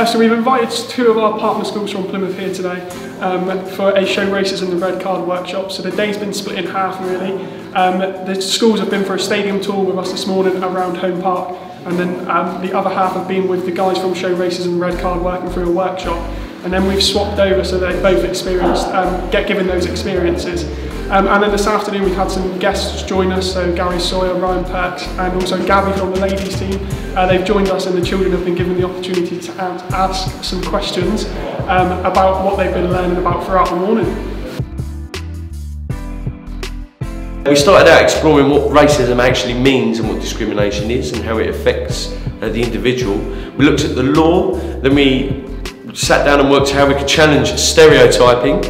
So we've invited two of our partner schools from Plymouth here today for a Show Racism the Red Card workshop. So the day's been split in half really. The schools have been for a stadium tour with us this morning around Home Park, and then the other half have been with the guys from Show Racism Red Card working through a workshop. And then we've swapped over so they both experienced, get given those experiences. And then this afternoon we've had some guests join us, so Gary Sawyer, Ryan Perks, and also Gabi from the ladies team. They've joined us, and the children have been given the opportunity to ask some questions about what they've been learning about throughout the morning. We started out exploring what racism actually means and what discrimination is and how it affects the individual. We looked at the law, then we sat down and worked out how we could challenge stereotyping,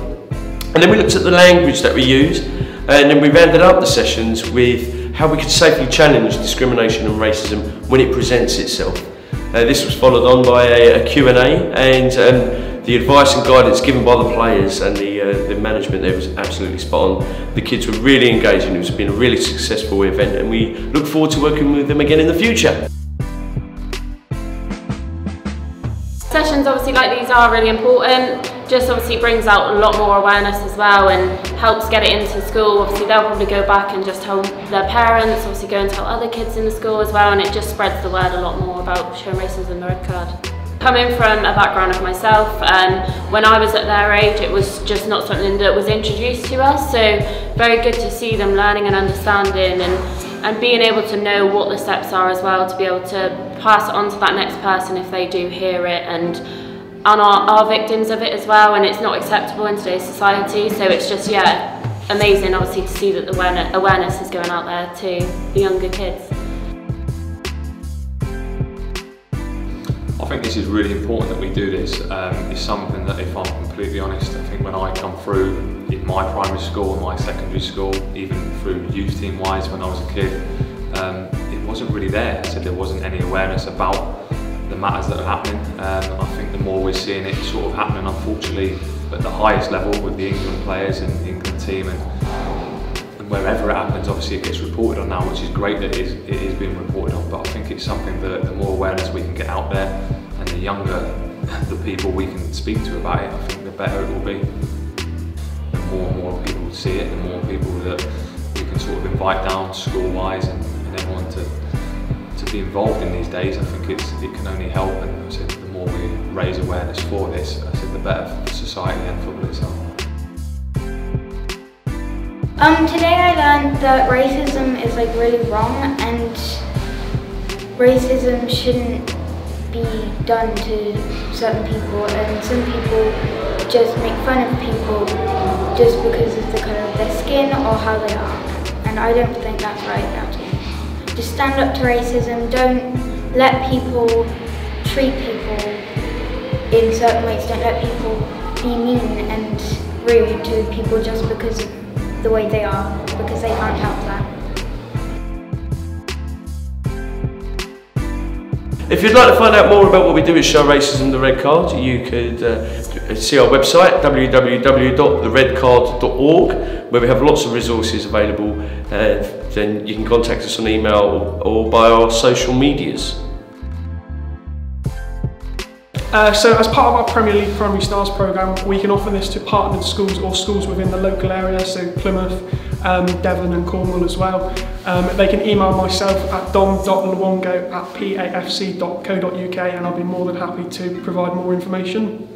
and then we looked at the language that we use, and then we rounded up the sessions with how we could safely challenge discrimination and racism when it presents itself. This was followed on by a Q&A, and the advice and guidance given by the players and the management there was absolutely spot on. The kids were really engaging. It's been a really successful event, and we look forward to working with them again in the future. Sessions obviously like these are really important, just obviously brings out a lot more awareness as well and helps get it into school. Obviously they'll probably go back and just tell their parents, obviously go and tell other kids in the school as well, and it just spreads the word a lot more about Show Racism the Red Card. Coming from a background of myself, when I was at their age it was just not something that was introduced to us, so very good to see them learning and understanding and being able to know what the steps are as well, to be able to pass it on to that next person if they do hear it, and are victims of it as well, and it's not acceptable in today's society. So it's just, yeah, amazing obviously to see that the awareness is going out there to the younger kids. I think this is really important that we do this. It's something that, if I'm completely honest, I think when I come through in my primary school and my secondary school, even through youth team wise when I was a kid, it wasn't really there. So there wasn't any awareness about the matters that are happening. I think the more we're seeing it sort of happening, unfortunately, at the highest level with the England players and the England team, and wherever it happens, obviously it gets reported on now, which is great that it is being reported on, but I think it's something that the more awareness we can get out there and the younger the people we can speak to about it, I think the better it will be. The more and more people see it, the more people that we can sort of invite down school-wise and everyone to be involved in these days. I think it can only help, and I said the more we raise awareness for this, I said the better for society and football itself. Today I learned that racism is like really wrong, and racism shouldn't be done to certain people, and some people just make fun of people just because of the colour of their skin or how they are, and I don't think that's right at all. Just stand up to racism, don't let people treat people in certain ways, don't let people be mean and rude to people just because of the way they are, because they can't help that. If you'd like to find out more about what we do at Show Racism the Red Card, you could see our website www.theredcard.org, where we have lots of resources available. Then you can contact us on email or by our social medias. So as part of our Premier League Primary Stars programme, we can offer this to partnered schools or schools within the local area, so Plymouth, Devon and Cornwall as well. They can email myself at dom.lwongo@pafc.co.uk, and I'll be more than happy to provide more information.